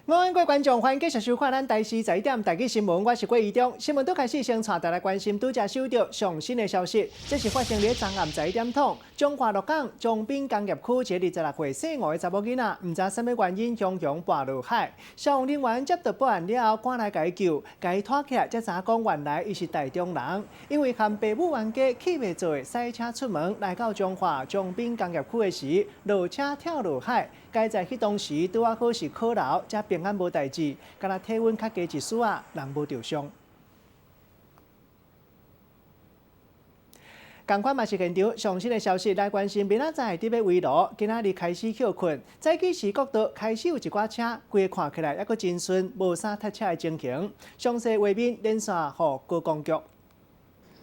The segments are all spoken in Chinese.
午安，各位观众，欢迎继续收看咱台视十一点台语新闻，我是郭怡中。新闻都开始，先带大家关心拄则收到上新的消息，这是发生在昨暗11点钟，中华鹿港中滨工业区一个26岁姓吴的查某囡仔，唔知什么原因汹汹滑入海。消防人员接到报案了后，赶来解救，甲伊拖起来，才知讲原来伊是台中人，因为和爸母冤家起袂做，赛车出门来到中华中滨工业区的时，落车跳入海。该在迄当时拄好是考劳，才平安无代志，敢若体温较低一丝啊，人无受伤。同款嘛是现场上新的消息来关心，明仔载伫要围炉，今仔日开始休困，早起时国道开始有一寡车，规个看起来还阁真顺，无啥塞车的情形。详细画面连线予高公局。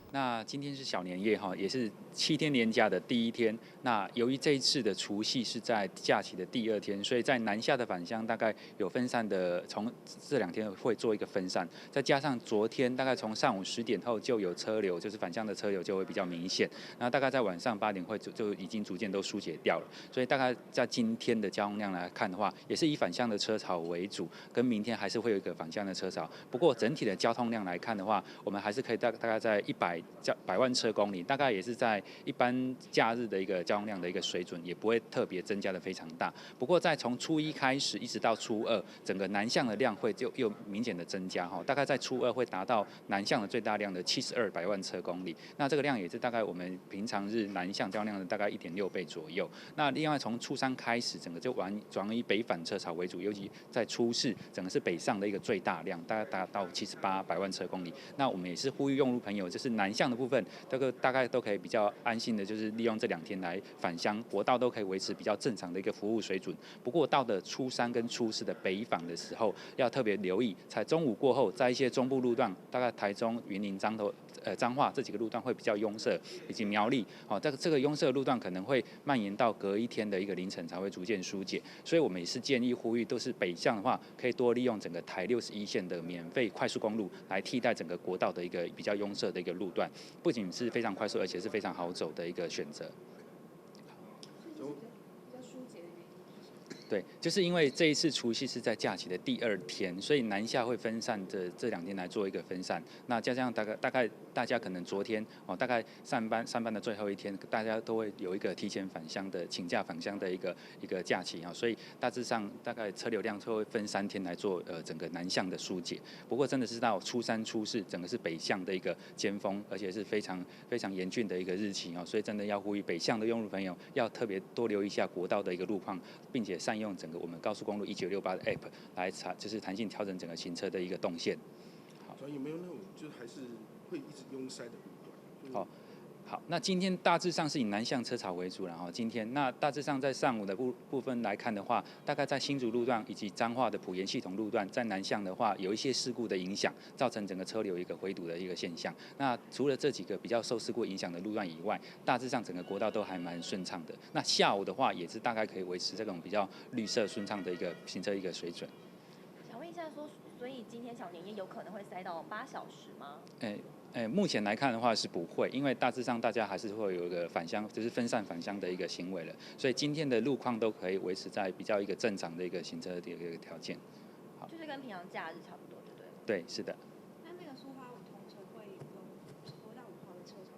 那今天是小年夜哈，也是7天连假的第一天。那由于这一次的除夕是在假期的第2天，所以在南下的返乡大概有分散的，从这2天会做一个分散。再加上昨天大概从上午10点后就有车流，就是返乡的车流就会比较明显。那大概在晚上8点会就已经逐渐都疏解掉了。所以大概在今天的交通量来看的话，也是以返乡的车潮为主，跟明天还是会有一个返乡的车潮。不过整体的交通量来看的话，我们还是可以大概在100万车公里，大概也是在一般假日的一个交通量的一个水准，也不会特别增加的非常大。不过在从初1开始一直到初2，整个南向的量会就又明显的增加哈，大概在初2会达到南向的最大量的72百万车公里。那这个量也是大概我们平常日南向交通量的大概1.6倍左右。那另外从初3开始，整个就转以北返车潮为主，尤其在初4，整个是北上的一个最大量，大概达到78百万车公里。那我们也是呼吁用路朋友，就是南向的部分，这个大概都可以比较安心的，就是利用这2天来返乡，国道都可以维持比较正常的一个服务水准。不过到的初3跟初4的北返的时候，要特别留意，在中午过后，在一些中部路段，大概台中、云林、彰化这几个路段会比较拥塞，以及苗栗，这个拥塞路段可能会蔓延到隔一天的一个凌晨才会逐渐疏解。所以我们也是建议呼吁，都是北向的话，可以多利用整个台61线的免费快速公路来替代整个国道的一个比较拥塞的一个路段，不仅是非常快速，而且是非常好走的一个选择。对，就是因为这一次除夕是在假期的第2天，所以南下会分散的这2天来做一个分散。那加上大概大家可能昨天大概上班的最后一天，大家都会有一个提前返乡的请假返乡的一个假期所以大致上大概车流量会分3天来做整个南向的疏解。不过真的是到初3、初4，整个是北向的一个尖峰，而且是非常非常严峻的一个日期所以真的要呼吁北向的用路朋友要特别多留意一下国道的一个路况，并且善用整个我们高速公路1968的 App 来就是弹性调整整个行车的一个动线。所以有没有那种就还是会一直拥塞的路段？好，那今天大致上是以南向车潮为主，然后今天那大致上在上午的部分来看的话，大概在新竹路段以及彰化的埔盐系统路段，在南向的话有一些事故的影响，造成整个车流一个回堵的一个现象。那除了这几个比较受事故影响的路段以外，大致上整个国道都还蛮顺畅的。那下午的话也是大概可以维持这种比较绿色顺畅的一个行车一个水准。想问一下说，所以今天小年夜有可能会塞到8小时吗？目前来看的话是不会，因为大致上大家还是会有一个返乡，就是分散返乡的一个行为了，所以今天的路况都可以维持在比较一个正常的一个行车的一个条件。好，就是跟平常假日差不多，对不对？对，是的。那个苏花五通车会有多到5号的车潮？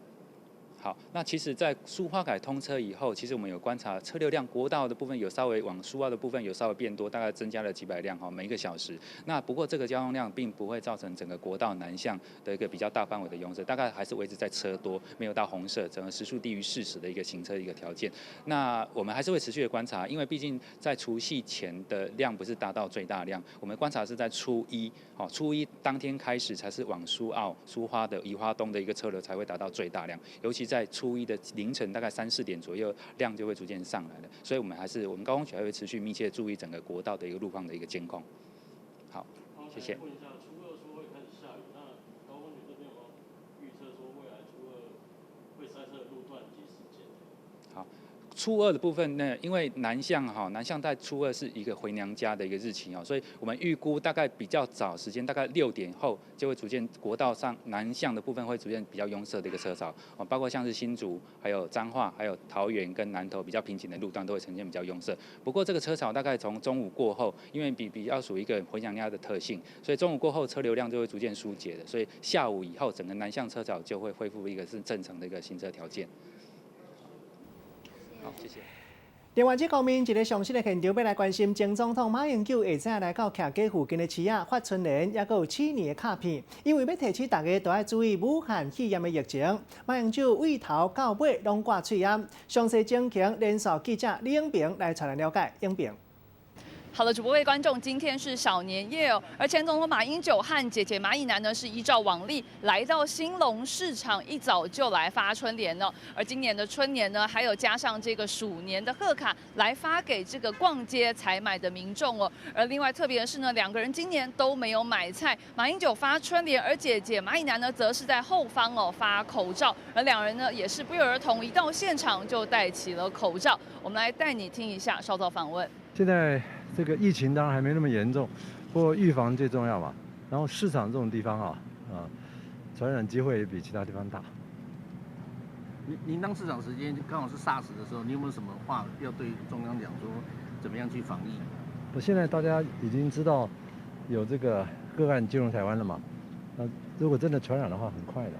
好，那其实，在苏花改通车以后，其实我们有观察车流量，国道的部分有稍微往苏澳的部分有稍微变多，大概增加了几百辆每一个小时。那不过这个交通量并不会造成整个国道南向的一个比较大范围的拥塞，大概还是维持在车多，没有到红色，整个时速低于40的一个行车的一个条件。那我们还是会持续的观察，因为毕竟在除夕前的量不是达到最大量，我们观察是在初1，初1当天开始才是往苏澳、苏花的宜花东的一个车流才会达到最大量，尤其在初1的凌晨大概3、4点左右，量就会逐渐上来了。所以我们高公局还会持续密切注意整个国道的一个路况的一个监控。好，谢谢。问一下，初2说会开始下雨，那高公局这边有没有预测说未来初2会塞车的路段及时间？好。初二的部分呢，因为南向在初二是一个回娘家的一个日期所以我们预估大概比较早时间，大概6点后就会逐渐国道上南向的部分会逐渐比较拥塞的一个车潮包括像是新竹、还有彰化、还有桃园跟南投比较平紧的路段都会呈现比较拥塞。不过这个车潮大概从中午过后，因为比较属于一个回娘家的特性，所以中午过后车流量就会逐渐疏解的，所以下午以后整个南向车潮就会恢复一个是正常的一个行车条件。好，谢谢。另外，这方面一个详细的现场要来关心，前总统马英九下午来到徛街附近的市仔发春联，也有7年的卡片，因为要提醒大家都要注意武汉肺炎的疫情。马英九从头到尾拢挂嘴烟。详细情形，连线记者李永平来带来了解。永平。好的，主播位观众，今天是小年夜哦，而前总统马英九和姐姐马以南呢，是依照往例来到兴隆市场，一早就来发春联哦。而今年的春联呢，还有加上这个鼠年的贺卡，来发给这个逛街采买的民众哦。而另外特别的是呢，两个人今年都没有买菜，马英九发春联，而姐姐马以南呢，则是在后方发口罩，而两人呢也是不约而同，一到现场就戴起了口罩。我们来带你听一下稍早访问。现在这个疫情当然还没那么严重，不过预防最重要嘛。然后市场这种地方传染机会也比其他地方大。您当市长时间刚好是 SARS 的时候，你有没有什么话要对中央讲说，怎么样去防疫？现在大家已经知道有这个个案进入台湾了嘛，如果真的传染的话，很快的，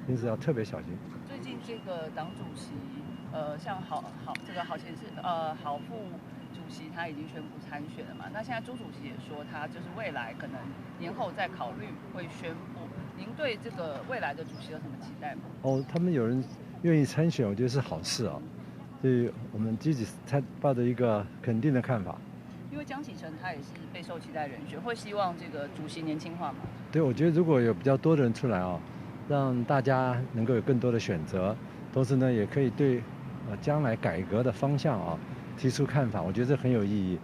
因此要特别小心。最近这个党主席，像这个郝副主席他已经宣布参选了嘛？那现在朱主席也说，他就是未来可能年后再考虑会宣布。您对这个未来的主席有什么期待吗？他们有人愿意参选，我觉得是好事啊，所以我们积极抱着一个肯定的看法。因为江启臣他也是备受期待人选，会希望这个主席年轻化吗？对，我觉得如果有比较多的人出来让大家能够有更多的选择，同时呢，也可以对将来改革的方向提出看法，我觉得这很有意义。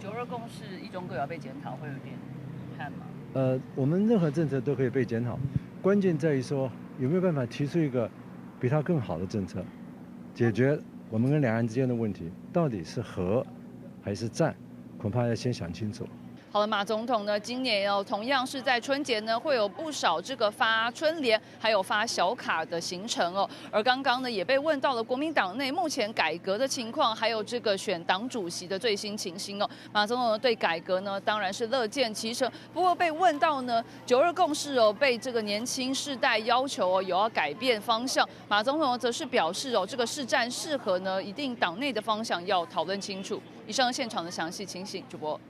9·2共识一中各要被检讨，会有点遗憾吗？我们任何政策都可以被检讨，关键在于说有没有办法提出一个比它更好的政策，解决我们跟两岸之间的问题，到底是和还是战，恐怕要先想清楚。好了，马总统呢，今年同样是在春节呢，会有不少这个发春联，还有发小卡的行程哦。而刚刚呢，也被问到了国民党内目前改革的情况，还有这个选党主席的最新情形哦。马总统呢，对改革呢，当然是乐见其成。不过被问到呢，9·2共识被这个年轻世代要求有要改变方向，马总统则是表示这个市战适合呢，一定党内的方向要讨论清楚。以上现场的详细情形，主播。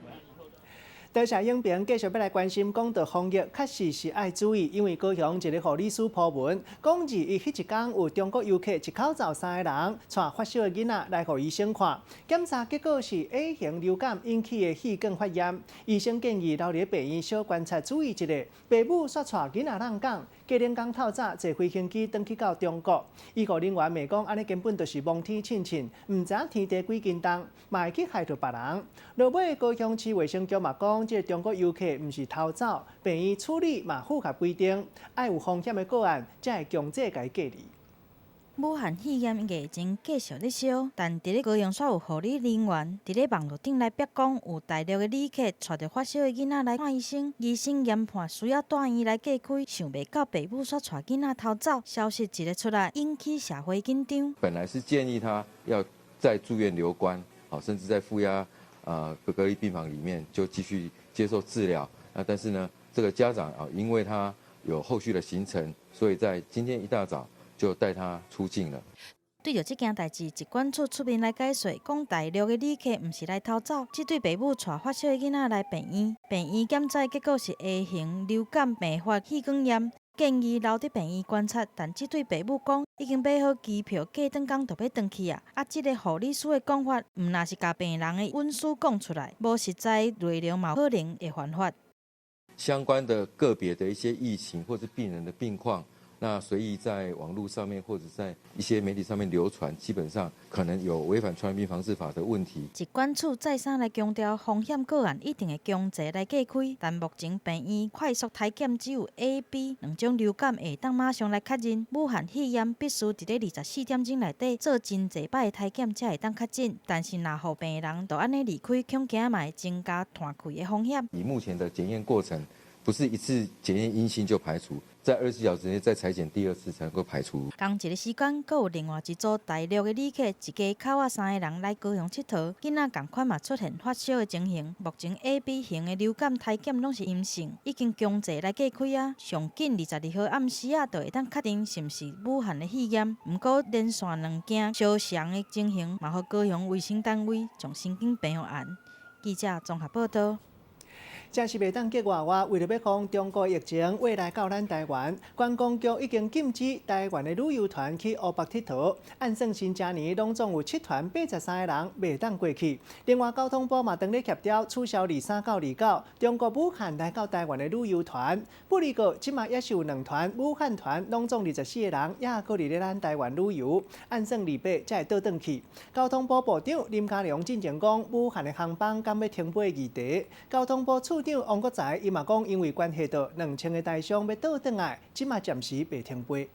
多谢影评，继续要来关心讲到防疫，确实是爱注意，因为高雄一个护理师破文，讲伊迄一天有中国游客一口罩3个人，带发烧的囡仔来给医生看，检查结果是 A 型流感引起的气管发炎。医生建议留伫病院小观察注意一下。爸母煞带囡仔人讲，家庭讲透早坐飞行机转去到中国，医护人员骂讲安尼根本就是蒙天亲亲，唔知天地几斤重，嘛会去害到别人。落尾高雄市卫生局嘛讲，这中国游客唔是偷走，病院处理嘛符合规定，爱有风险的个案才会强制甲伊隔离。武汉肺炎疫情继续咧烧，但伫咧高雄煞有护理人员伫咧网络顶来逼讲，有大陆的旅客带着发烧的囡仔来看医生，医生研判需要带院来隔开，想袂到爸母煞带囡仔偷走，消息一个出来，引起社会紧张。本来是建议他要在住院留观，甚至在负压隔离病房里面就继续接受治疗。但是呢，这个家长因为他有后续的行程，所以在今天一大早就带他出境了。对着这件代志，疾管处出面来解说，讲大陆的旅客唔是来偷走，只对爸母带发烧的囡仔来病院，病院检查结果是 A 型流感并发气管炎，建议留伫病院观察。但只对爸母讲，已经买好机票，过转工就要转去啊。这个护理师的讲法，唔那是甲病人的文书讲出来，无实在内容嘛，可能会犯法。相关的个别的一些疫情或是病人的病况，那随意在网络上面或者在一些媒体上面流传，基本上可能有违反传染病防治法的问题。疾管署再三来强调，风险个案一定会强制来隔开，但目前病院快速体检只有 A、B 两种流感会当马上来确认。武汉肺炎必须伫咧24点钟内底做真侪摆的体检才会当确诊，但是若互病人就安尼离开，恐惊嘛会增加摊开的风险。以目前的检验过程，不是一次检验阴性就排除，在24小时内再采检第2次才能够排除。同一个时间，阁有另外一组大陆的旅客，一家口仔3个人来高雄佚佗，囡仔共款嘛出现发烧的情形。目前 A、B 型的流感体检拢是阴性，已经强制来隔开啊。上紧22号暗时就会当确定是毋是武汉的肺炎。不过连续2件相像的情形，嘛，互高雄卫生单位将神经病予按。记者综合报道。真是袂当结外话，为了要防中国疫情未来到咱台湾，观光局已经禁止台湾的旅游团去乌北佚佗。按算新正年拢总有7团83个人袂当过去。另外，交通部嘛当咧协调取消23到29中国武汉来到台湾的旅游团。不离个，即马也是有2团武汉团，拢总24个人，也搁伫咧咱台湾旅游。按算28才会倒转去。交通部部长林佳龙进前讲，武汉的航班敢要停飞议题。交通部处长王国才伊嘛讲，因为关系到2000个台商要倒转来，即马暂时袂停飞。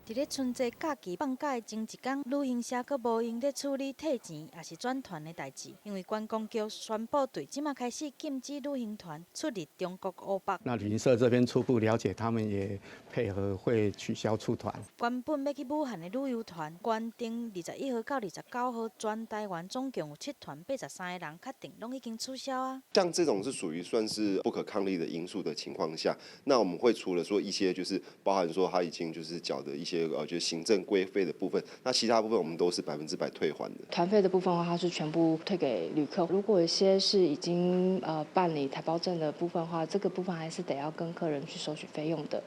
伫咧春节假期放假前一天，旅行社阁无用咧处理退钱也是转团的代志，因为观光局宣布对即马开始禁止旅行团出入中国乌北。那旅行社这边初步了解，他们也配合会取消出团。原本要去武汉的旅游团，原定21号到29号全台湾总共有7团83个人，确定拢已经取消啊。像这种是属于算是不可抗力的因素的情况下，那我们会除了说一些就是包含说他已经就是缴的一些就是行政规费的部分，那其他部分我们都是100%退还的。团费的部分的话，它是全部退给旅客。如果有些是已经办理台胞证的部分的话，这个部分还是得要跟客人去收取费用的。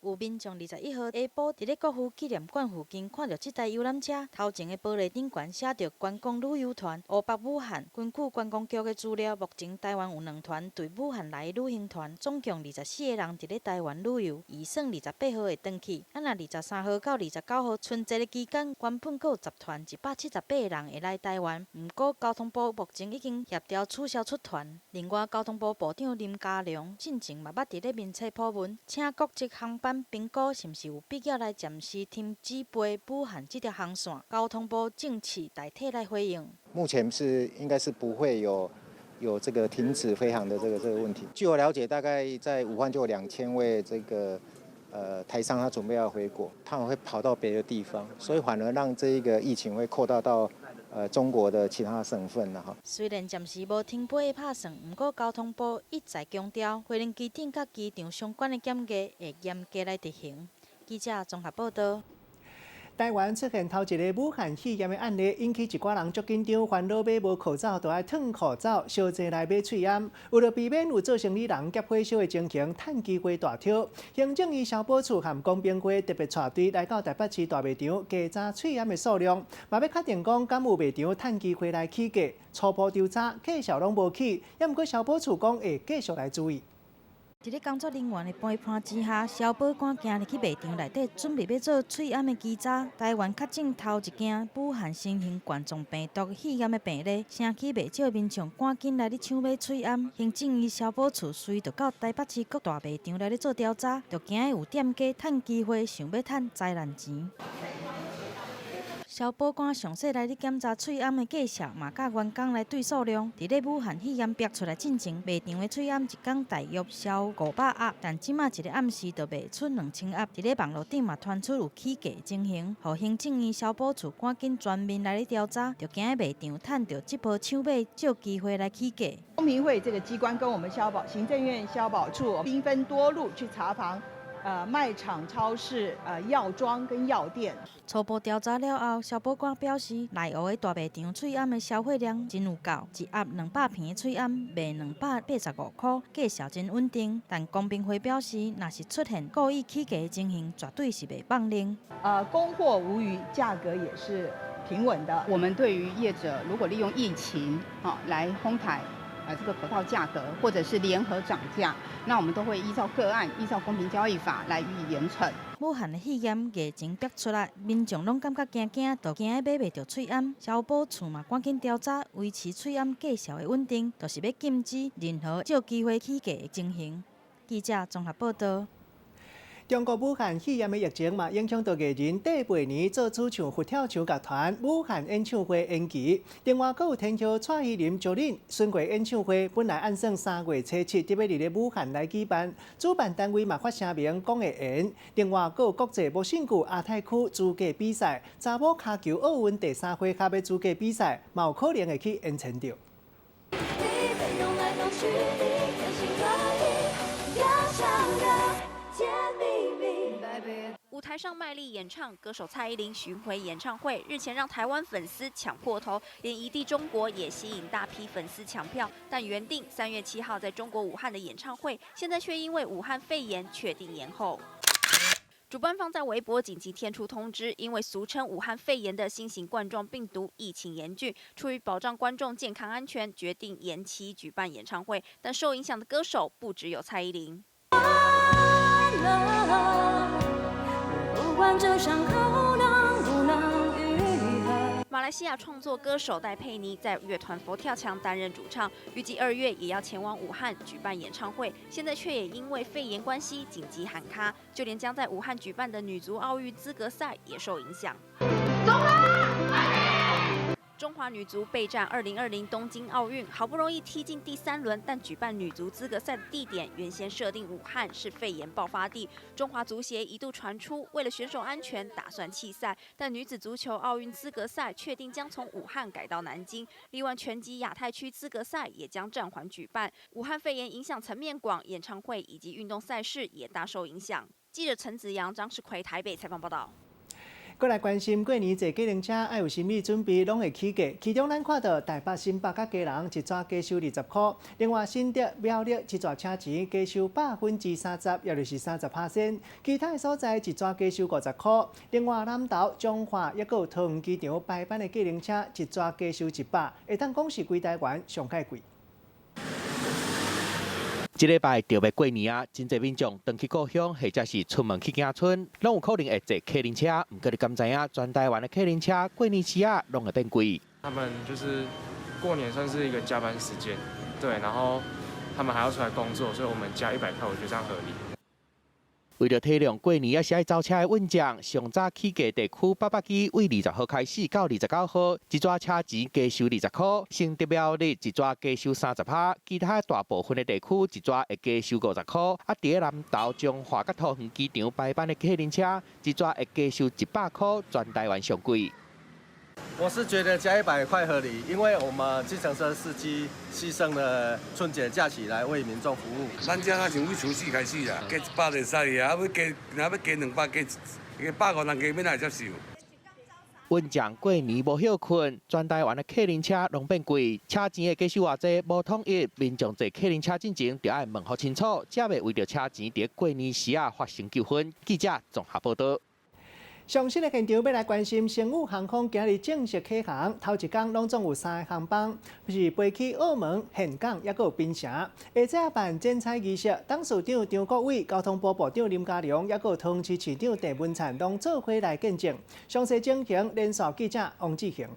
有民众21号下晡伫咧国父纪念馆附近看到这台游览车，头前的玻璃顶悬写着“观光旅游团乌北武汉”。根据观光局的资料，目前台湾有2团对武汉来旅行团，总共24个人伫咧台湾旅游，预算28号会返去。若23号到29号春节的期间，原本阁有10团178个人会来台湾，不过交通部目前已经协调取消出团。另外，交通部部长林佳龙进前嘛捌伫咧面册铺文，请国际航班评估是毋是有必要来暂时停止飞武汉这条航线？交通部正式代替来回应。目前应该是不会有这个停止飞航的这个问题。据我了解，大概在武汉就有2000位这个台商他准备要回国，他们会跑到别的地方，所以反而让这一个疫情会扩大到中国的其他省份了哈。虽然暂时无停飞的打算，不过交通部一再强调，花莲机场甲机场相关的检疫会严格来执行。记者综合报道。台湾出现头一个武汉肺炎的案例，引起一寡人足紧张，烦恼买无口罩，就爱脱口罩，小济来买喙烟。为了避免有造成你人夹火烧的情形，趁机会大挑。行政院消保处和公平会特别带队来到台北市大卖场，加查喙烟的数量，嘛要确定讲敢有卖场趁机会来起价。初步调查，客数拢无起，也毋过消保处讲会继续来注意。伫咧工作人员的陪伴之下，消保官行入去卖场内底，准备要做喙烟的稽查。台湾确诊头一件武汉新型冠状病毒肺炎的病例，城区袂少民众赶紧来咧抢买喙烟。行政院消保处随着到台北市各大卖场来咧做调查，就惊有店家趁机会想要趁灾难钱。消保官详细来咧检查喙烟的价数，嘛甲员工来对数量。伫咧武汉肺炎逼出来进前，卖场的喙烟一工大约销500盒，但即马一个暗时就卖出2000盒。伫咧网络顶嘛传出有起价情形，互行政院消保处赶紧全面来咧调查，就惊卖场趁着这波抢买，就有机会来起价。公平会这个机关跟我们行政院消保处兵分多路去查房。卖场、超市、药妆跟药店。初步调查了后，消保官表示，内湖的大卖场喙烟的消费量真有够，一盒200片的喙烟卖285块，价数真稳定。但公平会表示，若是出现故意起价的情形，绝对是袂放任。供货无虞，价格也是平稳的。我们对于业者如果利用疫情来哄抬这个口罩价格，或者是联合涨价，那我们都会依照个案，依照公平交易法来予以严惩。武汉的肺炎疫情逼出来，民众拢感觉惊惊，都惊买袂到喙罨。消保处嘛赶紧调查，维持喙罨价销的稳定，就是要禁止任何借机会起价的情形。记者综合报道。中国武汉肺炎的疫情嘛，影响到艺人第8年做主唱佛跳墙乐团武汉演唱会延期。另外，还有天桥蔡依林、赵琳巡回演唱会，本来按算3月初7就要伫咧武汉来举办，主办单位嘛发声明讲会延。另外，还有国际无胜股亚太区资格比赛，查某骹球奥运第3回合的资格比赛，嘛有可能会去延长掉。舞台上卖力演唱，歌手蔡依林巡回演唱会日前让台湾粉丝抢破头，连移地中国也吸引大批粉丝抢票。但原定3月7号在中国武汉的演唱会，现在却因为武汉肺炎确定延后。主办方在微博紧急贴出通知，因为俗称武汉肺炎的新型冠状病毒疫情严峻，出于保障观众健康安全，决定延期举办演唱会。但受影响的歌手不只有蔡依林。马来西亚创作歌手戴佩妮在乐团佛跳墙担任主唱，预计2月也要前往武汉举办演唱会，现在却也因为肺炎关系紧急喊卡，就连将在武汉举办的女足奥运资格赛也受影响。中华女足备战2020东京奥运，好不容易踢进第3轮，但举办女足资格赛的地点原先设定武汉是肺炎爆发地。中华足协一度传出，为了选手安全，打算弃赛，但女子足球奥运资格赛确定将从武汉改到南京。另外，拳击亚太区资格赛也将暂缓举办。武汉肺炎影响层面广，演唱会以及运动赛事也大受影响。记者陈子阳、张世奎台北采访报道。过来关心过年坐计程车要有心理准备，拢会起价。其中咱看到台北新北甲基隆一抓加收20块，另外新竹、苗栗一抓车钱加收30%，也就是30%。其他的所在一抓加收50块。另外南投、彰化也有桃园机场排班的计程车一抓加收100，会当讲是规台湾上介贵。这礼拜就要过年啊，真侪民众回去故乡，或者是出门去行村，拢有可能会坐客运车。不过你敢知影，全台湾的客运车过年时啊，拢会变贵。他们就是过年算是一个加班时间，对，然后他们还要出来工作，所以我们加100块，我觉得这样合理。为了体谅过年也是爱招车的运将，上早起价地区800支为20号开始到29号，一抓车钱加收20块，新竹苗栗一抓加收30%，其他大部分的地区一抓会加收50块。啊，伫咧南投、彰化甲桃园机场排班的客运车，一抓会加收100块，全台湾上贵。我是觉得加100块合理，因为我们计程车司机牺牲了春节假期来为民众服务。咱这啊，从除夕开始啊，加100就使啊，要加200，加150人加免来接受。运将过年无休困，全台湾的客运车拢变贵，车钱的加收偌济无统一，民众坐客运车进前就要问好清楚，才袂为着车钱伫过年时啊发生纠纷。记者综合报道。上新的现场要来关心，星宇航空今日正式启航，头一天拢总有3个航班，是飞去澳门、岘港，也有槟城。下早办剪彩仪式，董事长张国伟、交通部部长林佳龙，也有桃园市市长郑文灿拢做伙来见证。详细情形，连线记者王志雄。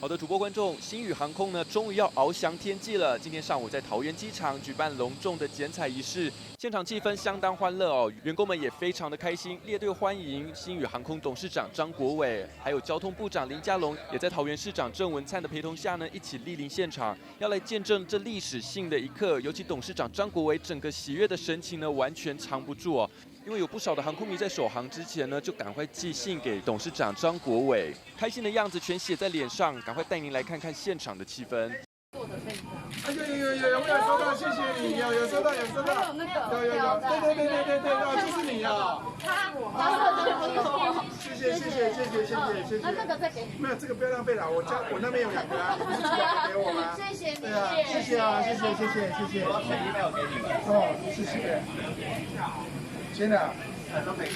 好的，主播观众，星宇航空呢，终于要翱翔天际了。今天上午在桃园机场举办隆重的剪彩仪式，现场气氛相当欢乐哦，员工们也非常的开心，列队欢迎星宇航空董事长张国伟，还有交通部长林佳龙，也在桃园市长郑文灿的陪同下呢，一起莅临现场，要来见证这历史性的一刻。尤其董事长张国伟整个喜悦的神情呢，完全藏不住哦。因为有不少的航空迷在首航之前呢，就赶快寄信给董事长张国伟，开心的样子全写在脸上。赶快带您来看看现场的气氛。有没有收到？谢谢你，有收到，有收到。有，对，就是你啊。谢谢。那个再给你。没有，这个不要浪费了，我那边有2个啊，你不是给我吗？谢谢你。对啊，谢谢。我要写 email 给你。哦，谢谢。真的，都可以。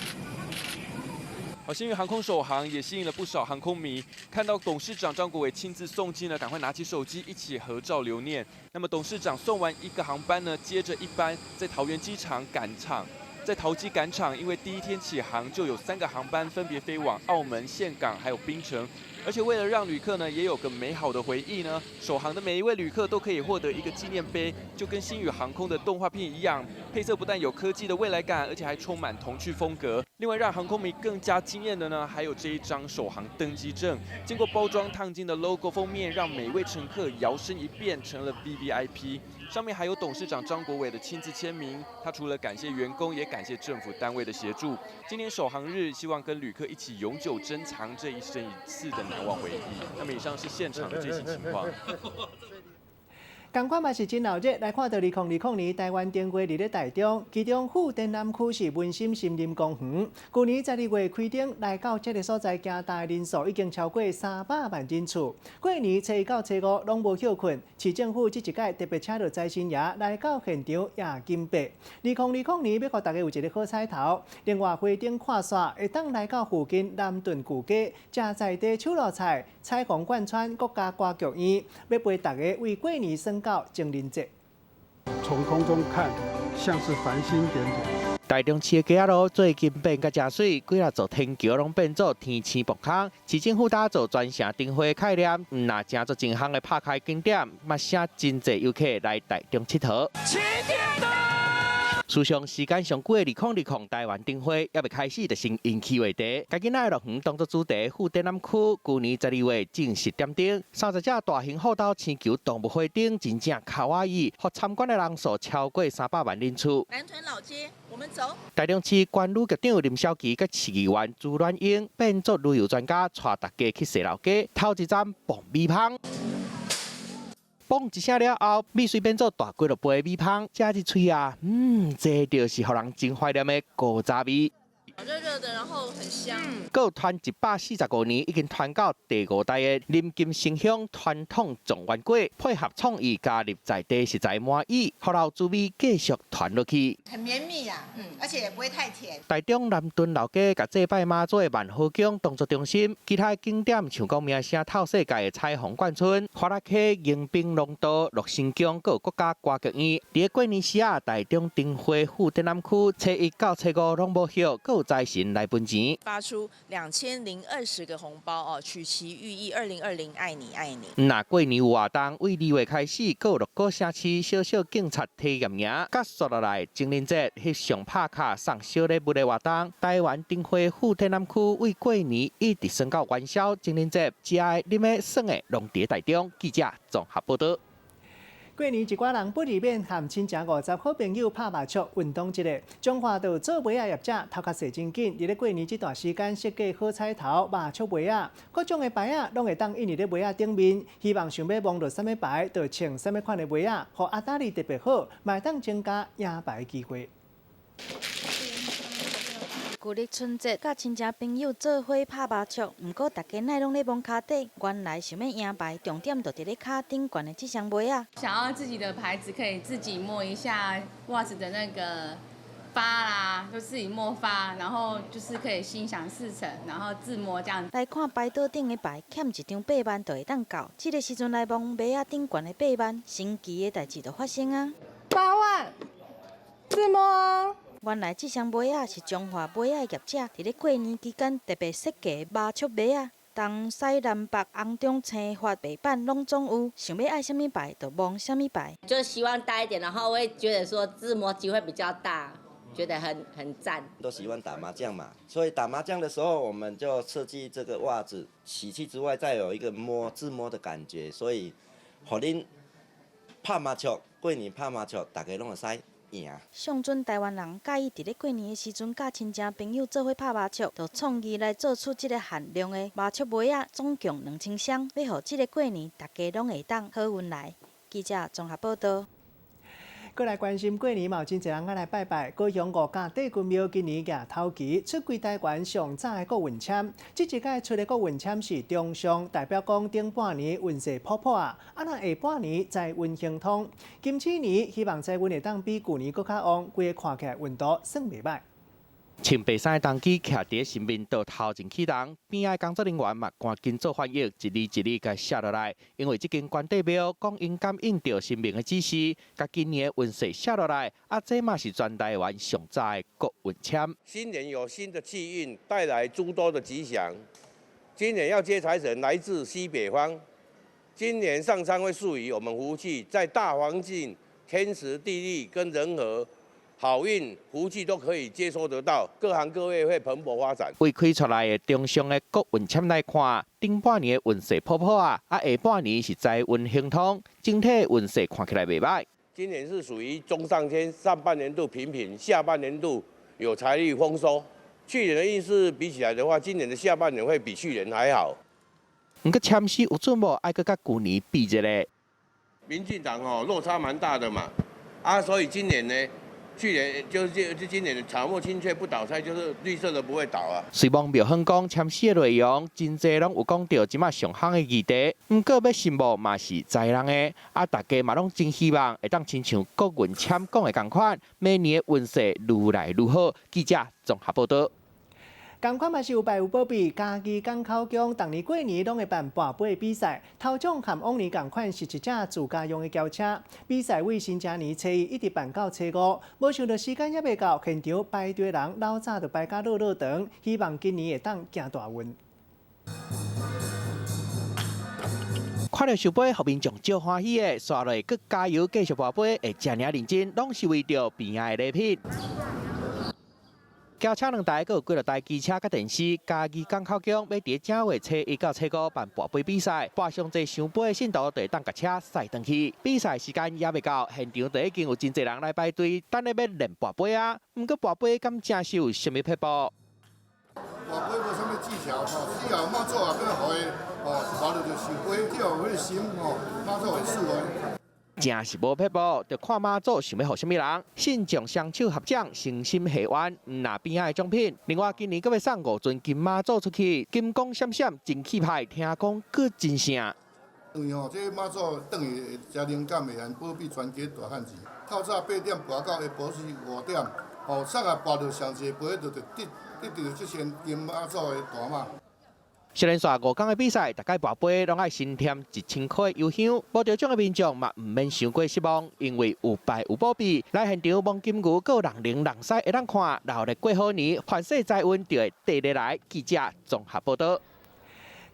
好，星宇航空首航也吸引了不少航空迷，看到董事长张国伟亲自送机呢，赶快拿起手机一起合照留念。那么董事长送完一个航班呢，接着一班在桃园机场赶场。在桃机赶场，因为第一天起航就有3个航班分别飞往澳门、岘港还有槟城，而且为了让旅客呢也有个美好的回忆呢，首航的每一位旅客都可以获得一个纪念碑，就跟星宇航空的动画片一样，配色不但有科技的未来感，而且还充满童趣风格。另外让航空迷更加惊艳的呢，还有这一张首航登机证，经过包装烫金的 logo 封面，让每位乘客摇身一变成了 VVIP。上面还有董事长张国伟的亲自签名，他除了感谢员工，也感谢政府单位的协助。今年首航日，希望跟旅客一起永久珍藏这一生一次的难忘回忆。那么以上是现场的最新情况。同款嘛是真闹热，来看到2020年台湾灯会日咧台中，其中富田南区是文心森林公园，去年12月开灯，来到这个所在行大人数已经超过300万人次。过年初1到初5拢无休困，市政府这一届特别请到财神爷来到现场压金币。2020年要给大家有一个好彩头，另外花灯看煞会当来到附近南屯旧街，吃在地手路菜，彩虹贯穿国家歌剧院，要陪大家为过年升到情人节。从空中看，像是繁星点点。台中市的街仔路最近变甲真水，几啊座天桥拢变做天星博空。市政府打造专城灯会概念，那正做前行的拍开景点，嘛请真侪游客来台中佚佗。史上时间上久的2020台湾灯会，还未开始就先引起话题。家己那乐园当作主题，富田南区去年12月正式点灯，30只大型虎斗星球动物花灯真正卡哇伊，互参观的人数超过300万人次。南屯老街，我们走。台中市管旅局长林小琪甲市议员朱阮英变作旅游专家，带大家去踅楼街，头一站蹦米芳。嘣一声了后，米水变做大几落杯米芳，吃一喙啊，这就是互人真怀念的古早味。热热的，然后很香。还有传145年，已经传到第5代的林金生香传统状元粿，配合创意加入在地食材满意，互老滋味继续传落去。很绵密呀，而且也不会太甜。台中南屯老街甲祭拜妈祖的万豪宫当作中心，其他景点像讲名声透世界的彩虹贯村、花乐溪、迎宾龙道、乐新宫，还有国家歌剧院。伫过年时啊，台中灯会富田南区初1到初5拢无休，还有财神来分钱，发出2020个红包哦，取其寓意2020爱你爱你。那过年有活动，为2月开始，还有6个城市小小警察体验营，甲续落来情人节翕相拍卡送小礼物的活动。台湾灯会富田南区为过年一直升到元宵情人节，食的、啉的、耍的，拢伫台中。记者综合报道。过年一寡人不离免和亲情50好朋友拍麻将运动一个，中华道做尾仔业者头壳洗真紧，伫咧过年这段时间设计好彩头、麻将尾仔，各种的牌仔拢会当印伫咧尾仔顶面。希望想要摸到什么牌，就穿什么款的尾仔，互阿达力特别好，嘛当增加赢牌机会。旧历春节，甲亲戚朋友做伙拍麻将，毋过大家乃拢咧摸卡底。原来想要赢牌，重点就伫咧卡顶悬的这双尾啊。想要自己的牌子可以自己摸一下袜子的那个发啦，就自己摸发，然后就是可以心想事成，然后自摸这样。来看牌桌顶的牌，欠一张8万就会当到。这个时阵来摸尾啊顶悬的8万，神奇的代志就发生啊！8万，自摸啊！原来这双尾仔是中华尾仔业者伫咧过年期间特别设计的麻雀尾仔，东西南北红中青发白板拢总有，想要爱什么牌就摸什么牌。就希望大一点，然后会觉得说自摸机会比较大，觉得很赞。都喜欢打麻将嘛，所以打麻将的时候我们就设计这个袜子，喜气之外再有一个自摸的感觉，所以互恁拍麻将，过年拍麻将，大家拢会使。上阵台湾人介意伫咧过年的时阵，甲亲戚朋友做伙拍麻将，就创意来做出这个限量的麻将尾仔，总共2000箱，要互这个过年大家拢会当好运来。记者综合报道。过来关心过年嘛，有真侪人爱来拜拜。高雄五甲帝君庙今年举头旗，出柜台湾上早的国运签。这一届出的国运签是中上，代表讲顶半年运势普普啊，啊那下半年财运亨通。今次年希望财运会当比旧年搁较旺，规个看起来运道算袂歹。穿白衫的当机徛伫新民道头前启动，边仔工作人员嘛赶紧做翻译，一字一字甲写落来。因为这间关帝庙讲因感应着神明的指示，甲今年的运势写落来，这嘛是全台湾上早的国运签。新年有新的气运，带来诸多的吉祥。今年要接财神来自西北方，今年上苍会赐予我们福气，在大环境、天时地利跟人和。好运、福气都可以接收得到，各行各业会蓬勃发展。为开出来的中上的国运签来看，顶半年的运势普普啊，下半年是财运亨通，整体运势看起来袂歹。今年是属于中上天，上半年度平平，下半年度有财力丰收。去年的运势比起来的话，今年的下半年会比去年还好。不过签诗有准无？爱佮旧年比一下。民进党落差蛮大的嘛，所以今年呢。去年就是今年的草木青翠不倒菜，就是绿色的不会倒啊。虽网庙很讲签诗的内容，真侪拢有讲到即马上行的议题，不过要信无嘛是在人的，大家嘛拢真希望会当亲像国运签讲的同款，明年的运势愈来愈好。记者综合报道。同款嘛是有牌有保庇，嘉义港口宫逐年过年拢会办跋杯比赛，头奖和往年同款是一架自家用的轿车。比赛为新正年初一一直办到初五，无想到时间还未到，现场排队人老早就排到落长，希望今年会当行大运。看到收杯，后面众少欢喜的，刷落搁加油继续跋杯，会真领认真，拢是为着边仔的礼品。轿车2台，阁有几落台机车甲电视。嘉义港口宫要伫正月初1到初5办跋杯比赛，跋上侪上杯的信徒就会当甲车驶转去。比赛时间也未到，现场就已经有真侪人来排队，等咧要练跋杯啊。不过跋杯敢真是有啥物撇步？跋杯无啥物技巧只要妈祖啊，跟互伊跋到就受杯，只要迄个心妈祖会赐的。真是无撇步，就看妈祖想要互什么人，信众双手合掌，诚心祈愿，拿边仔的奖品。另外，今年阁要送5尊金妈祖出去，金光闪闪，真气派，听讲阁真声。因为这妈祖等于真灵感的，人保庇全家大汉子。透早8点跋到下晡时5点，送啊跋到上济杯，就得到这些金妈祖的大马。虽然说5天的比赛，大概跋杯拢爱新添1000块油香，无得奖的民众嘛唔免伤过失望，因为有牌有保庇，来现场望金牛够人灵人狮会当看，闹热过好年，凡世财运就会带入来。记者综合报道。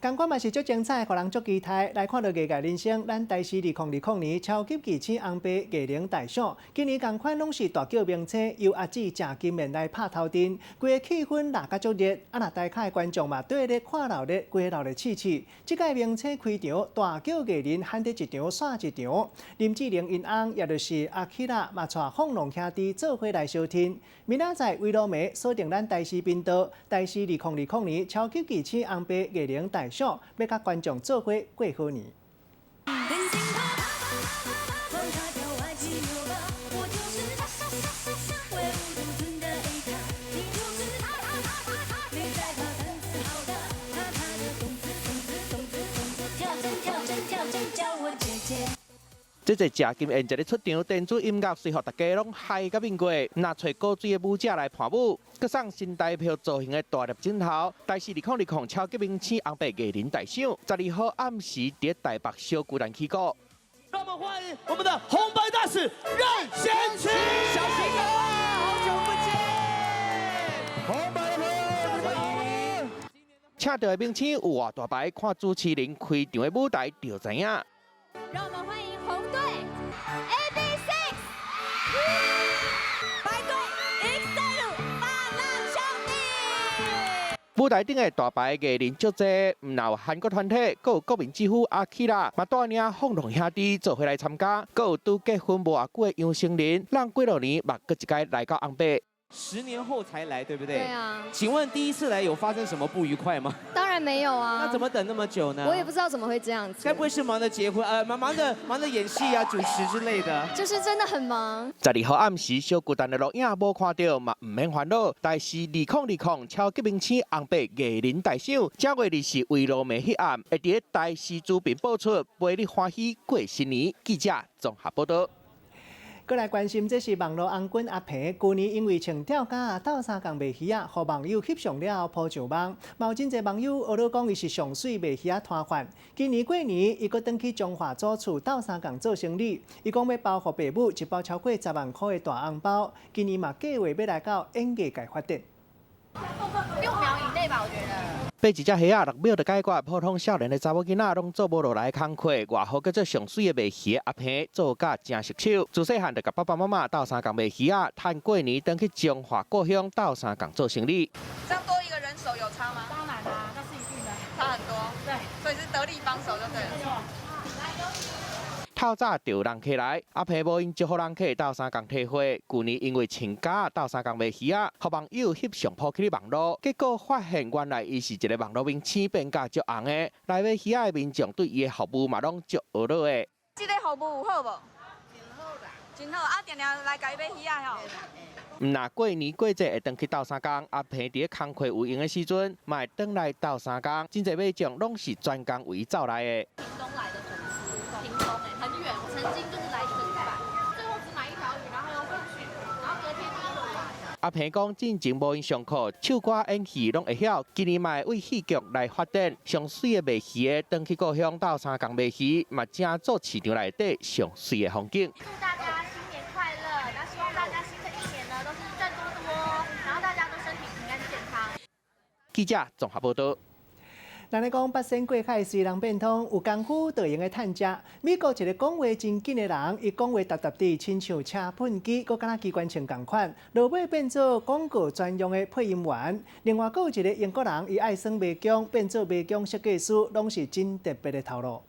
同款嘛是足精彩，互人足期待。来看到艺界人生，咱台视2020年超级巨星红白艺能大赏，今年同款拢是大叫名称，由阿姊郑金莲来拍头阵，规个气氛热甲足热。那台下的观众嘛，对咧看热闹，规闹热气气。这届名称开场，大叫艺人喊得一场煞一场。林志玲因翁，也就是阿 Kira 嘛，带凤龙兄弟做伙来收听。明仔载为罗梅锁定咱台视频道，台视2020年超级巨星红白艺能大赏，要甲观众做伙过好年。这个郑金燕一日出场，电子音乐随互大家拢嗨甲面过，拿找高水的舞者来伴舞，佮送新台票造型的大粒镜头。台视2020超级明星红白艺人大赏，12号暗时伫台北小巨蛋起歌。让我们欢迎我们的红白大使任贤齐，小齐哥，好久不见！红白的朋友，欢迎！请到的明星有偌大牌，看主持人开场的舞台就知影。让我们欢迎红队 AB6， 白队 EXILE 8浪兄弟。舞台顶的大牌艺人足侪，唔有韩国团体，阁有国民之父阿 Kira，嘛带领凤龙兄弟做伙来参加，阁有拄结婚无偌久的杨丞琳，让几多年嘛，阁一届来到红白。10年后才来，对不对？对啊。请问第一次来有发生什么不愉快吗？当然没有啊。那怎么等那么久呢？我也不知道怎么会这样子。该不会是忙着结婚，忙着演戏啊、主持之类的？就是真的很忙。12号暗时小巨蛋的录影无看到嘛，唔免烦恼。但是2020超级明星红白艺人大赏，正月20日为罗梅迄暗，会伫台视主频播出，陪你欢喜过新年。记者综合报道。过来关心，这是网络红棍阿平，去年因为穿吊架斗相共卖鱼啊，互网友翕上了后抛上网。有真侪网友学了讲伊是上水卖鱼啊摊贩。今年过年，伊搁转去中华祖厝斗相共做生意。伊讲要包互爸母一包超过10万块的大红包。今年嘛计划要来到演艺界发展。6秒以内吧，我觉得。 买一只虾啊，6秒就解决。普通少年的查某囡仔拢做无落来工课，外号叫做上水的卖鱼阿平，做甲真熟手。自细汉就甲爸爸妈妈斗相共卖鱼啊，趁过年转去中华故乡斗相共做生意。这样多一个人手有差吗？当然啦，那是一定的，差很多。对，所以是得力帮手就对了。 透早就有人客来，阿平无因招呼人客斗相共体会。去年因为请假斗相共卖鱼啊，互网友翕相抛去网络，结果发现原来伊是一个网络面青变甲足红的，来买鱼啊的民众对伊的服务嘛拢足恶乐的。这个服务有好无？真好啦，真好，啊，定定来家买鱼啊吼。 那过年过节会转去斗相共，阿平伫咧工课有闲的时阵，嘛会转来斗相共。真侪买众拢是专工为伊走来的。屏东来的粉丝，屏东很远，我曾经就是来1个礼拜，最后只买1条鱼，然后又回去，然后隔天就又来。阿平讲，进前无因上课，唱歌演戏拢会晓。今年嘛为戏剧来发展，上水的卖鱼的，转去故乡斗相共卖鱼，嘛正做市场内底上水的风景。 祝大家新年快乐！那希望大家新的一年呢都是赚多多，然后大家都身体平安健康。记者综合报道。 人咧讲，八仙过海，随人变通，有功夫就用个趁食。美国一个讲话真紧的人，伊讲话踏踏地，亲像车喷机，佮敢若机关枪同款，落尾变做广告专用的配音员。另外，佮有一个英国人，伊爱耍美工，变做美工设计师，拢是真特别的头路。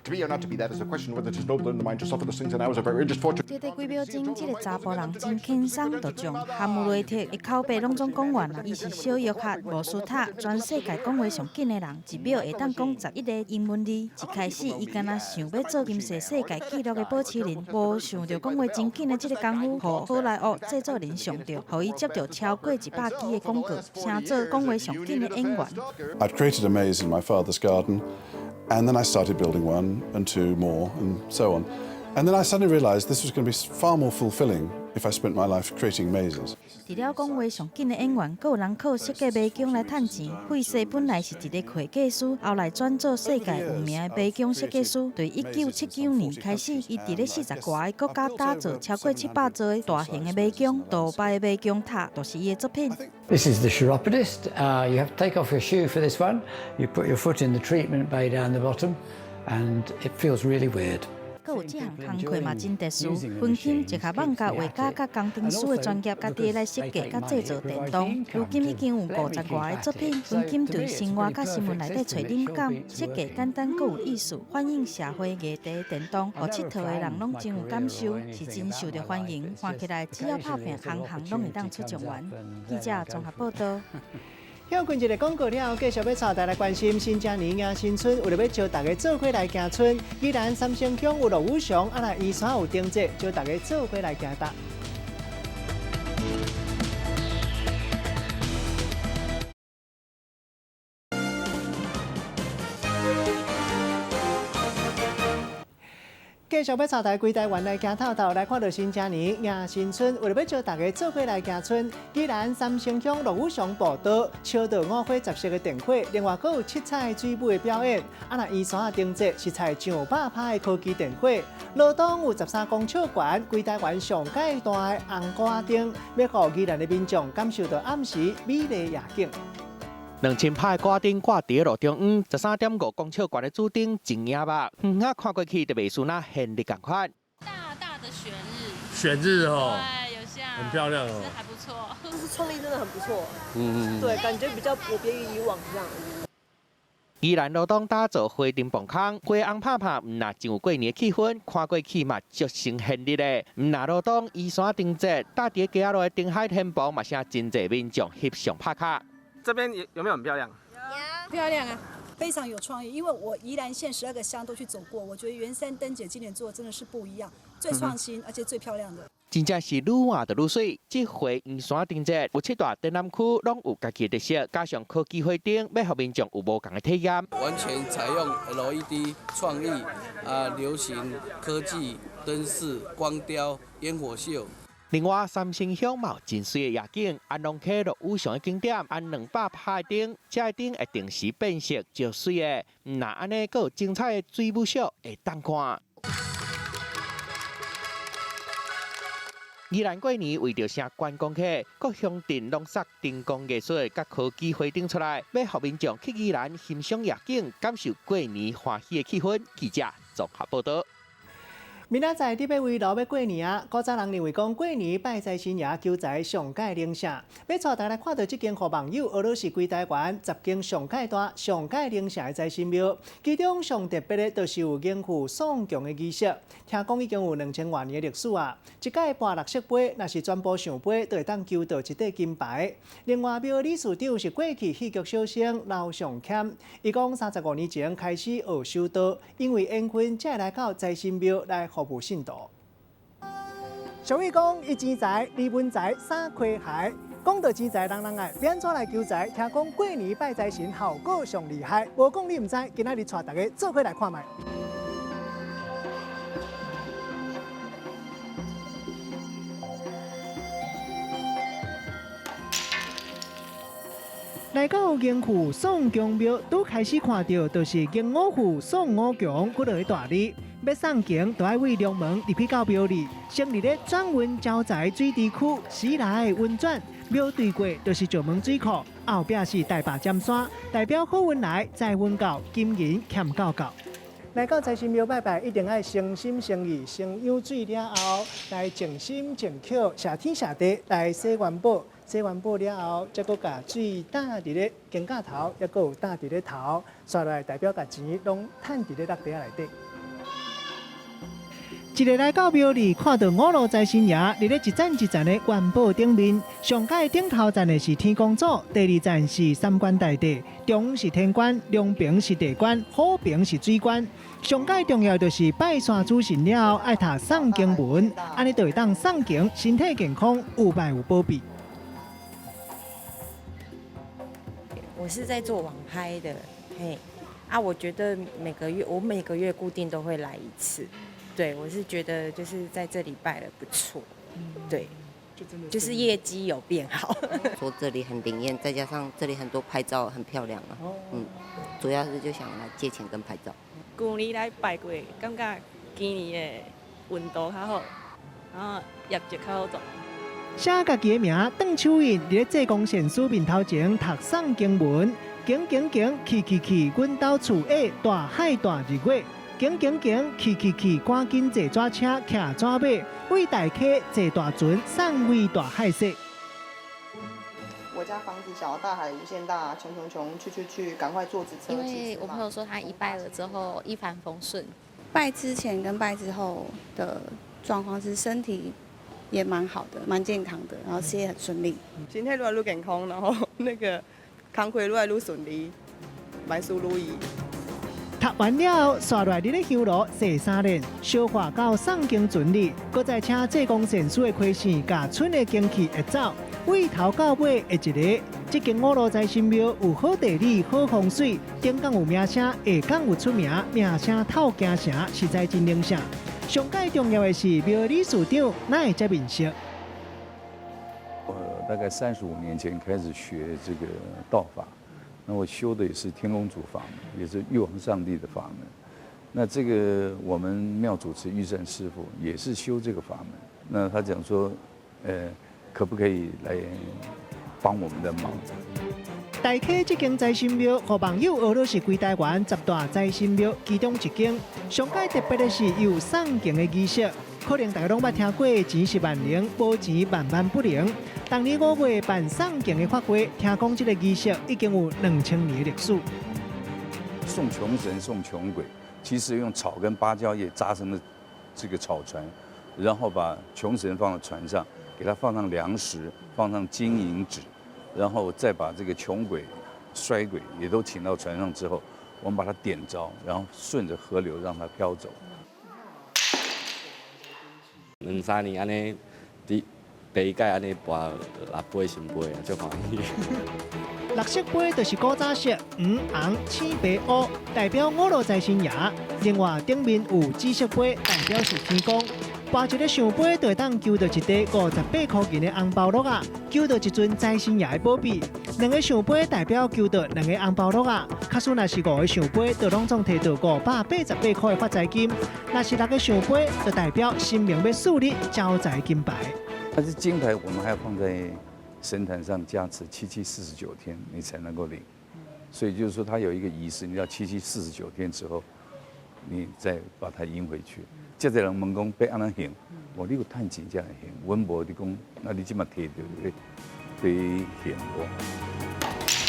To be or not to be, that is a question whether it is noble in the mind to suffer the things, and I was a very fortune. 这块表情，这个查甫人真轻松，就将含有雷霆的口碑拢总讲完了。伊是小约翰·莫斯塔，全世界讲话上紧的人，一秒会当讲11个英文字。一开始，伊敢若想要做金世世界纪录的保持人，无想到讲话真紧的这个功夫，互好莱坞制作人上着，互伊接到超过100支的广告，成做讲话上紧的演员。I'd created a maze in my father's garden, and then I started building one and two more, and so on. And then I suddenly realised this was going to be far more fulfilling if I spent my life creating mazes. 除了讲话上紧的演员，还有人靠设计美工来赚钱。费舍本来是一个会计师，后来转做世界有名的美工设计师。从1979年开始，伊伫咧40外个国家打造超过700座的大型的美工，杜拜的美工塔就是伊的作品。This is the chiropodist. You have to take off your shoe for this one. You put your foot in the treatment bay down the bottom, and it feels really weird. 阁有这项工课嘛真特殊，分钦一下网甲画家甲工程师的专业，家己来设计甲制作电动。如今已经有50外个作品，分钦对生活甲新闻内底找灵感，设计简单阁有意思，反映社会议题的电动，互佚佗的人拢真有感受，是真受到欢迎。看起来只要拍片，行行拢会当出状元。记者综合报道。休困一个广告了，继续要带大家来关心新正年迎新春，为了要招大家做伙来行春，既然三星乡有落雨祥，啊那宜山有灯节，招大家做伙来行达。继续要带大家规台湾来行透透，来看到新正年迎新春，为了要招大家做伙来行春，既然三星乡落雨祥步道，超到5花10色的电火，另外还有7彩水舞的表演。啊那宜山的灯节是采上百拍的科技电火，罗东有13公尺悬，规台湾上界大的红瓜灯，要让宜兰的民众感受到暗时美丽夜景。2000拍挂灯挂伫路中央，13.5公尺悬的主灯真眼目，远远看过去就袂输那绚丽同款。大大的选日，选日哦，对，有像很漂亮哦，还不错。就是创意真的很不错，对，感觉比较有别于以往这样。宜兰罗东打造花灯棚空，花红拍拍，唔那真有过年的气氛，看过去嘛足成绚丽的。唔那罗东宜山灯节，搭伫街路的灯海天棚，嘛是真侪民众翕相拍卡。这边有没有很漂亮？漂亮啊，非常有创意。因为我宜兰县12个乡都去走过，我觉得圆山灯节今年做的真的是不一样，最创新而且最漂亮的。真正是愈换就愈水。这回圆山灯节有7大展览区，拢有家己的特色，加上科技花灯，要让民众有无同的体验。完全采用 LED 创意流行科技灯饰、光雕、烟火秀。另外，三星乡嘛真水的夜景，安龙溪落雨上的景点，安200拍灯，这个灯会定时变色，就水的。那安尼，阁有精彩的水舞秀会当看。宜兰过年为着省观光客，各乡镇拢设灯光艺术甲科技花灯出来，要让民众去宜兰欣赏夜景，感受过年欢喜的气氛。记者综合报道。明仔载伫要围炉要过年啊！古早人认为讲过年拜财神爷求财上界灵社，要带大家来看到这间互网友俄罗斯规台湾10间上界大、上界灵社的财神庙，其中上特别的，就是有迎富送供的仪式。听讲已经有2000多年的历史啊！一届搬绿色杯，若是全部上杯，就会当求到一块金牌。另外，庙理事长是过去戏剧小生刘尚谦，伊讲35年前开始学修道，因为缘分才来到财神庙来服务信徒。俗语讲：一钱财、二文财、三溪海。讲到钱财，人爱，要安怎来求财？听讲过年拜财神效果上厉害。无讲你唔知，今仔日带大家做伙来看卖。来到迎富送供庙，拄开始看到就是迎五富送五供，佮落去大礼。要送供，就要为龙门入去到庙里，先入咧转运招财水池区，时来运转。庙对过就是石门水库，后壁是大坝尖山，代表好运来，财运到，金银欠到到。来到财神庙拜拜，一定要诚心诚意，先舀水了后，来静心静口，谢天谢地来洗元宝。洗完宝了后，再搁把水打伫咧肩胛头，也搁有打伫咧头，刷来代表把钱拢趁伫咧落地内底。一日来到庙里，看到5路财神爷伫咧一站一站的元宝顶面，上界顶头站的是天公祖，第2站是三官大帝，中是天官，两边是地官，好边是水官。上界重要就是拜山主神了后，爱读诵经文，安尼就会当诵经，身体健康，有拜有保庇。我是在做网拍的，嘿，我觉得每个月固定都会来一次，对我是觉得就是在这里拜了不错，对，就是业绩有变好。说这里很灵验，再加上这里很多拍照很漂亮啊，主要是就想来借钱跟拍照。去年来拜过，感觉今年的运道较好，然后业绩较好做。写家己的名，邓秋云伫咧济公县书面头前读诵经文，行行行，去去去，阮兜厝下大海大日月，行行行，去去去，赶紧坐纸车，骑纸马，为大溪坐大船，送为大海色。我家房子小，大海无限大，穷穷穷，去，赶快坐直车。因为我朋友说他一拜了之后一帆风顺。拜之前跟拜之后的状况是身体也蛮好的，蛮健康的，然后事业很顺利，身体愈来愈健康，然后那个工作愈来愈顺利，万事如意。读完了后，刷来伫咧香炉洗3轮，消化到诵经准理，搁再请济公县书的开线，甲村的经气会走，为头到尾的一日。这间5路财神庙有好地理、好风水，顶港有名声，下港有出名，名声透京城，实在真灵圣。上界重要的是庙理事长哪会这面熟？我大概35年前开始学这个道法，那我修的也是天公祖法门，也是玉皇上帝的法门。那这个我们庙主持玉善师傅也是修这个法门。那他讲说，可不可以来帮我们的忙？大溪这间财神庙，互网友俄罗斯规台湾10大财神庙其中一间。上界特别的是有送经的仪式，可能大家拢捌听过，钱是万灵，无钱万万不灵。当年5月办送经的法会，听讲这个仪式已经有2000年的历史。送穷神、送穷鬼，其实用草跟芭蕉叶扎成的这个草船，然后把穷神放到船上，给他放上粮食，放上金银纸。然后再把这个穷鬼、衰鬼也都请到船上之后，我们把它点着，然后顺着河流让它飘走。2、3年安尼伫第届安尼跋6杯新杯啊，足欢喜。绿色杯就是古早色，黄、红、青、白、乌，代表五路财神爷。另外顶面有紫色杯，代表是天公。跋一个象杯，就会当求到一块58块钱的红包乐啊，求到一尊财神爷的宝贝。2个象杯代表求到2个红包乐啊，假使若是5个象杯，就拢总摕到588块的发财金；若是6个象杯，就代表生命要树立招财金牌。但是金牌我们还要放在神坛上加持7749天，你才能够领。所以就是说，它有一个仪式，你要7749天之后，你再把它赢回去。接着人问讲要安怎行？我你有趁钱才会行，阮无你讲，那你即马摕到要行无？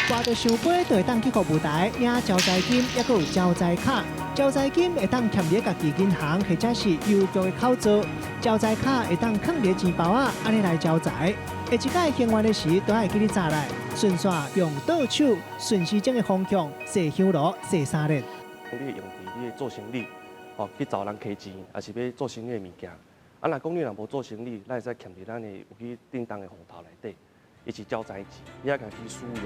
挂着象杯就会当去服务台领招财金，也佫有招财卡。招财金会当欠你家己银行或者是邮局的口座，招财卡会当放伫钱包啊，安尼来招财。下一届行完的时，都爱记你早来，顺续用倒手顺时针的方向射香炉、射3粒。你用伫你的做生意，去找人摕钱，也是要做生意的物件。啊，若讲你若无做生意，咱会使欠伫咱的有去叮当的户头内底，伊是招财钱，你也家己使用。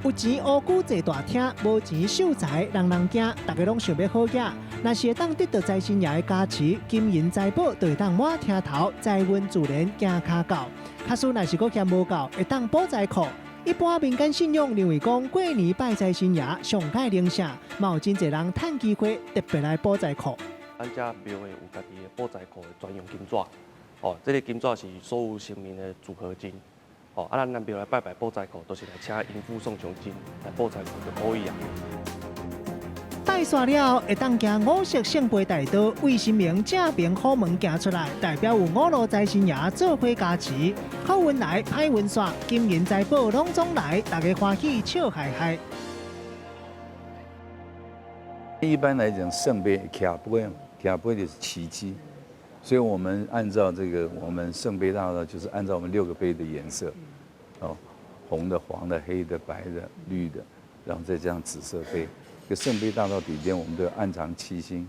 有钱乌龟坐大厅，无钱守财人人惊，大家拢想要好嘢。若是会当得到财神爷的加持，金银财宝就会当满厅头，财运自然行卡到。假使若是佫嫌无够，会当补财库。一般民间信仰认为讲过年拜财神爷上界灵性，嘛有真侪人趁机会特别来补财库。咱遮庙的有家己的补财库的专用金纸，这个金纸是所有生命的组合金。咱庙来拜拜补财库，都是来请阴符送穷金来补财库就可以啊。拜煞了，会当行5色圣杯大道，为神明正面好门行出来，代表有5路财神爷做伙加持，好运来，歹运煞，金银财宝拢总来，大家欢喜笑嗨嗨。一般来讲，圣杯卡杯就是奇迹，所以我们按照这个，我们圣杯大道就是按照我们6个杯的颜色，红的、黄的、黑的、白的、绿的，然后再加上紫色杯。这个圣杯大道底边我们都有暗藏7星，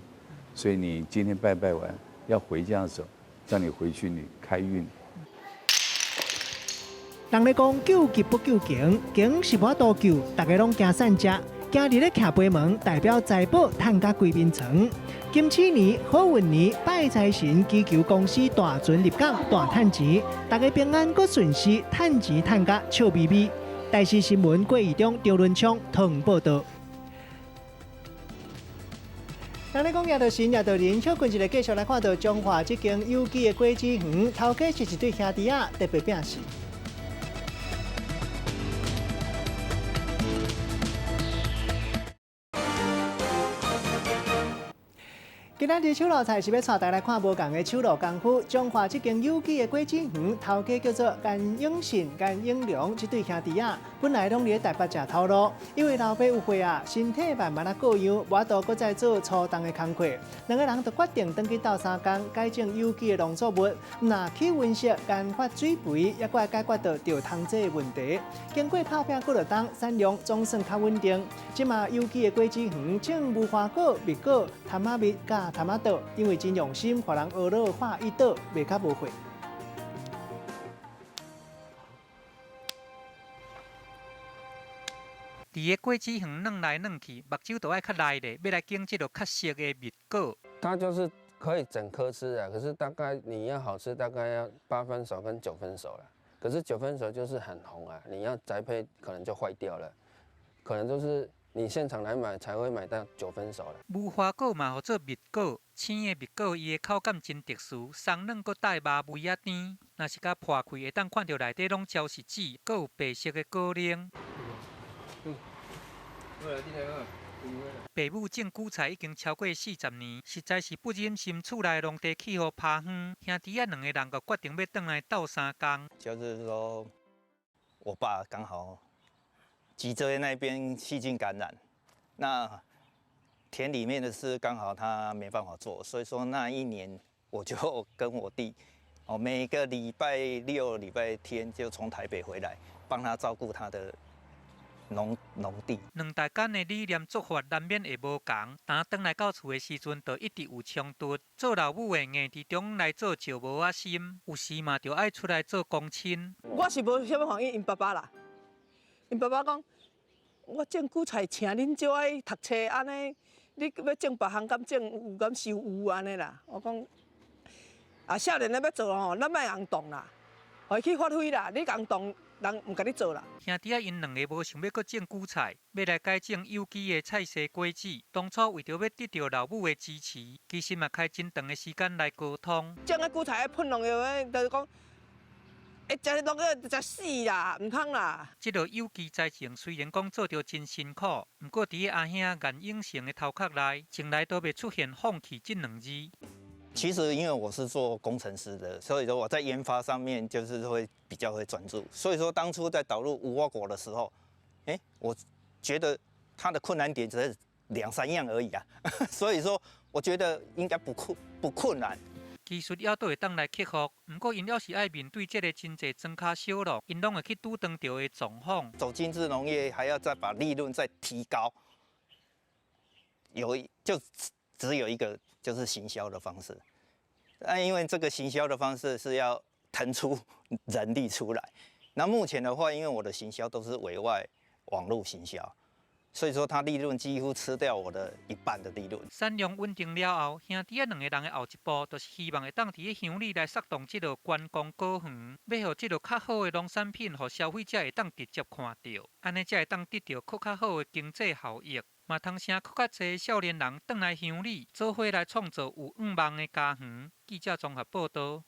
所以你今天拜完要回家的时候，让你回去你开运。人咧讲救急不救穷，穷是无多救，大家拢惊散食。今日咧徛杯门，代表财宝趁甲贵面床。金鼠年、好运年，拜财神祈求公司大船入港、大趁钱，大家平安搁顺时，趁钱趁甲笑眯眯。台视新闻郭义中、赵伦昌同报道。咱咧讲夜到神夜到人，休困一个继续来看到中华这间有机的果子园，头家是一对兄弟仔，特别拼死。今仔日手路菜是要带大家来看无同的手路功夫。中华这间有机的果子园，头家叫做甘永信、甘永良，这对兄弟仔本来拢伫台北食头路，因为老爸有血啊，身体慢慢各样，无度搁再做粗重的工课，两个人就决定登去斗3工，改种有机的农作物，那去温室研发水培，也搁来解决到掉汤剂的问题。经过拍拼过落冬，产量总算较稳定。即马有机的果子园种无花果、蜜果、探仔蜜甲探仔豆，因为真用心，互人学落画一道，袂较无血。伫个果子园弄来弄去，目睭都爱较利咧，要来拣这个较熟的蜜果。它就是可以整颗吃啊，可是大概你要好吃，大概要8分熟跟9分熟了。可是9分熟就是很红啊，你要栽培可能就坏掉了，可能就是你现场来买才会买到9分熟了。无花果嘛，号做蜜果，青的蜜果伊的口感真特殊，松软搁带麻味仔甜。若是甲破开，会当看到内底拢焦是籽，搁有白色的果仁。爸母种韭菜已经超过40年，实在是不忍心厝内农地气候怕远，兄弟仔2个人就决定要回来斗3工。就是说，我爸刚好脊椎那边细菌感染，那田里面的事刚好他没办法做，所以说那一年我就跟我弟，每个礼拜6、礼拜天就从台北回来，帮他照顾他的农地。两代间的理念做法难免会无同，当转来到厝的时阵，就一直有冲突。做老母的硬伫中来做石无仔心，有时嘛就爱出来做公亲。我是无啥物反应因爸爸啦，因爸爸讲，我种韭菜请恁少爱读册安尼，你要种别项敢种有敢收有安尼啦。我讲，啊少年人要做吼，咱莫硬动啦，互伊去发挥啦，你硬动。人唔甲你做啦。兄弟仔因两个无想要搁种韭菜，要来改种有机的菜色果子。当初为着要得到老母的支持，其实嘛开真长的时间来沟通。种个韭菜要喷农药，就是讲，会食农药就食死啦，唔通啦。这个有机栽种虽然讲做着真辛苦，不过伫阿兄颜永成的头壳内，从来都未出现放弃这两字。其实因为我是做工程师的，所以说我在研发上面就是会比较会专注。所以说当初在导入无花果的时候，我觉得它的困难点只是2、3样而已啊。所以说我觉得应该不困难。技术也都会当来克服，不过因要是爱面对这个真济庄卡小路，因拢会去拄当到的状况。走精致农业还要再把利润再提高，只有一个就是行销的方式，因为这个行销的方式是要腾出人力出来。那目前的话，因为我的行销都是委外网络行销，所以说它利润几乎吃掉我的1半的利润。产量稳定了后，兄弟两个人的后一步，就是希望会当伫乡里来策动这个观光果园，要互这个较好的农产品，互消费者会当直接看到，安尼才会当得到更较好的经济效益。嘛，通声更较侪少年人转来乡里，做伙来创造有愿望的家园。记者综合报道。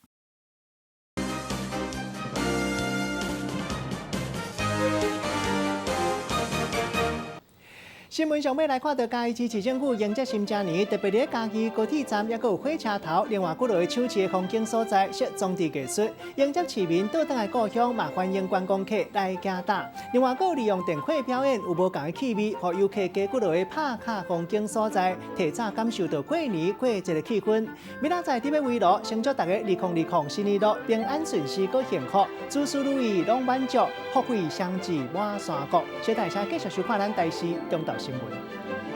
新闻上尾来看到嘉义市市政府迎接新正年，特别伫嘉义高铁站，也阁有火车头，另外几落抢市的风景所在，设装置艺术，迎接市民倒转来故乡，嘛欢迎观光客来行搭。另外，阁有利用电火表演，有无同的气味，互游客加几落的拍卡风景所在，提早感受到过年过节的气氛。明仔载特别围炉，先祝大家2020新年乐，平安顺遂，阁幸福，诸事如意，拢满足，富贵相至满山国。谢谢大家继续收看咱台视中道新闻。